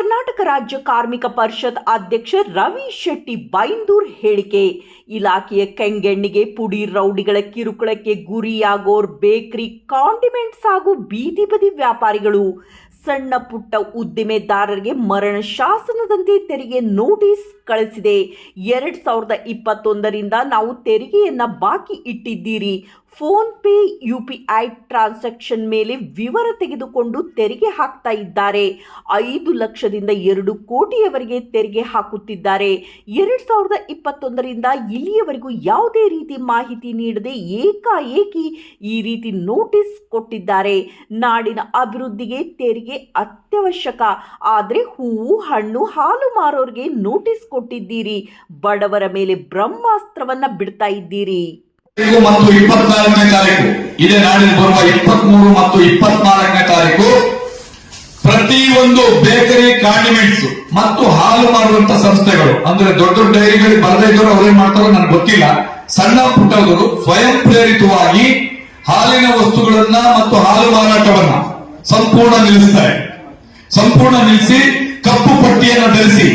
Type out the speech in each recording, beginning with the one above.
ಕರ್ನಾಟಕ ರಾಜ್ಯ ಕಾರ್ಮಿಕ ಪರಿಷತ್ ಅಧ್ಯಕ್ಷ ರವಿ ಶೆಟ್ಟಿ ಬೈಂದೂರ್ ಹೇಳಿಕೆ. ಇಲಾಖೆಯ ಕೆಂಗೆಣ್ಣಿಗೆ ಪುಡಿ ರೌಡಿಗಳ ಕಿರುಕುಳಕ್ಕೆ ಗುರಿಯಾಗೋರ್ ಬೇಕರಿ, ಕಾಂಡಿಮೆಂಟ್ಸ್ ಹಾಗೂ ಬೀದಿ ಬದಿ ವ್ಯಾಪಾರಿಗಳು, ಸಣ್ಣ ಪುಟ್ಟ ಉದ್ದಿಮೆದಾರರಿಗೆ ಮರಣ ಶಾಸನದಂತೆ ತೆರಿಗೆ ನೋಟಿಸ್ ಕಳಿಸಿದೆ. 2021ರಿಂದ ನಾವು ತೆರಿಗೆಯನ್ನ ಬಾಕಿ ಇಟ್ಟಿದ್ದೀರಿ. ಫೋನ್ ಪೇ, UPI ಟ್ರಾನ್ಸಾಕ್ಷನ್ ಮೇಲೆ ವಿವರ ತೆಗೆದುಕೊಂಡು ತೆರಿಗೆ ಹಾಕ್ತಾ ಇದ್ದಾರೆ. 5 ಲಕ್ಷದಿಂದ 2 ಕೋಟಿಯವರೆಗೆ ತೆರಿಗೆ ಹಾಕುತ್ತಿದ್ದಾರೆ. 2021ರಿಂದ ಇಲ್ಲಿಯವರೆಗೂ ಯಾವುದೇ ರೀತಿ ಮಾಹಿತಿ ನೀಡದೆ ಏಕಾಏಕಿ ಈ ರೀತಿ ನೋಟಿಸ್ ಕೊಟ್ಟಿದ್ದಾರೆ. ನಾಡಿನ ಅಭಿವೃದ್ಧಿಗೆ ತೆರಿಗೆ ಅತ್ಯವಶ್ಯಕ, ಆದರೆ ಹೂವು, ಹಣ್ಣು, ಹಾಲು ಮಾರೋರಿಗೆ ನೋಟಿಸ್ ಕೊಟ್ಟಿದ್ದೀರಿ. ಬಡವರ ಮೇಲೆ ಬ್ರಹ್ಮಾಸ್ತ್ರವನ್ನ ಬಿಡ್ತಾ ಇದ್ದೀರಿ. ಮತ್ತು 24ನೇ ತಾರೀಕು ಇದೇ ನಾಡಿನ ಬರುವ 23 ಮತ್ತು 24ನೇ ತಾರೀಕು ಪ್ರತಿಯೊಂದು ಬೇಕರಿ, ಕಾಂಡಿಮೆಂಟ್ಸ್ ಮತ್ತು ಹಾಲು ಮಾರುವಂತ ಸಂಸ್ಥೆಗಳು, ಅಂದ್ರೆ ದೊಡ್ಡ ದೊಡ್ಡ ಡೈರಿಗಳಿಗೆ ಬರದೇ ಇದ್ದವರು ಅವ್ರೇನ್ ಮಾಡ್ತಾರೋ ನನಗೆ ಗೊತ್ತಿಲ್ಲ, ಸಣ್ಣ ಪುಟ್ಟವರು ಸ್ವಯಂ ಪ್ರೇರಿತವಾಗಿ ಹಾಲಿನ ವಸ್ತುಗಳನ್ನ ಮತ್ತು ಹಾಲು ಮಾರಾಟವನ್ನ ಸಂಪೂರ್ಣ ನಿಲ್ಲಿಸ್ತಾರೆ. ಸಂಪೂರ್ಣ ನಿಲ್ಲಿಸಿ ಕಪ್ಪು ಪಟ್ಟಿಯನ್ನು ಧರಿಸಿ,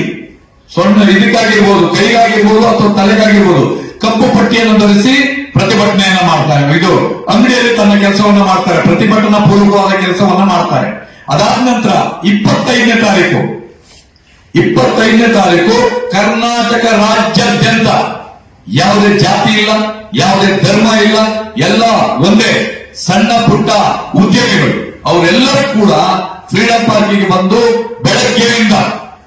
ಸೊಣ್ಣ ಇದಕ್ಕಾಗಿರ್ಬೋದು, ಕೈಗಾಗಿರ್ಬೋದು ಅಥವಾ ತಲೆಗಾಗಿರ್ಬೋದು, ಕಪ್ಪು ಪಟ್ಟಿಯನ್ನು ಧರಿಸಿ ಪ್ರತಿಭಟನೆಯನ್ನ ಮಾಡ್ತಾರೆ. ಇದು ಅಂಗಡಿಯಲ್ಲಿ ತನ್ನ ಕೆಲಸವನ್ನ ಮಾಡ್ತಾರೆ, ಪ್ರತಿಭಟನಾ ಪೂರ್ವಕವಾದ ಕೆಲಸವನ್ನ ಮಾಡ್ತಾರೆ. ಅದಾದ ನಂತರ 25ನೇ ತಾರೀಕು ಕರ್ನಾಟಕ ರಾಜ್ಯಾದ್ಯಂತ ಯಾವುದೇ ಜಾತಿ ಇಲ್ಲ, ಯಾವುದೇ ಧರ್ಮ ಇಲ್ಲ, ಎಲ್ಲ ಒಂದೇ ಸಣ್ಣ ಪುಟ್ಟ ಉದ್ಯಮಿಗಳು ಅವರೆಲ್ಲರೂ ಕೂಡ ಫ್ರೀಡಂ ಪಾರ್ಕಿಗೆ ಬಂದು ಬೆಳಗ್ಗೆಯಿಂದ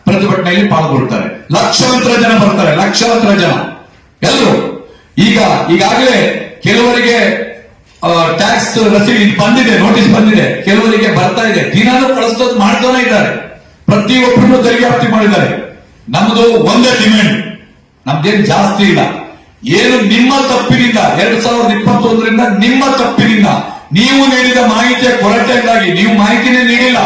ಪ್ರತಿಭಟನೆಯಲ್ಲಿ ಪಾಲ್ಗೊಳ್ತಾರೆ. ಲಕ್ಷಾಂತರ ಜನ ಬರ್ತಾರೆ, ಲಕ್ಷಾಂತರ ಜನ ಎಲ್ಲರೂ. ಈಗಾಗಲೇ ಕೆಲವರಿಗೆ ಟ್ಯಾಕ್ಸ್ ರಸೀದಿ ಬಂದಿದೆ, ನೋಟಿಸ್ ಬಂದಿದೆ, ಕೆಲವರಿಗೆ ಬರ್ತಾ ಇದೆ, ದಿನಾನು ಕಳಿಸೋದು ಮಾಡ್ತಾನೆ ಇದ್ದಾರೆ. ಪ್ರತಿಯೊಬ್ಬರನ್ನು ತೆರಿಗೆ ವ್ಯಾಪ್ತಿ ಮಾಡಿದ್ದಾರೆ. ನಮ್ದು ಒಂದೇ ಡಿಮ್ಯಾಂಡ್, ನಮ್ದೇನು ಜಾಸ್ತಿ ಇಲ್ಲ. ಏನು ನಿಮ್ಮ ತಪ್ಪಿನಿಂದ 2021ರಿಂದ ನಿಮ್ಮ ತಪ್ಪಿನಿಂದ ನೀವು ನೀಡಿದ ಮಾಹಿತಿಯ ಕೊರತೆಯಿಂದಾಗಿ, ನೀವು ಮಾಹಿತಿನೇ ನೀಡಿಲ್ಲ,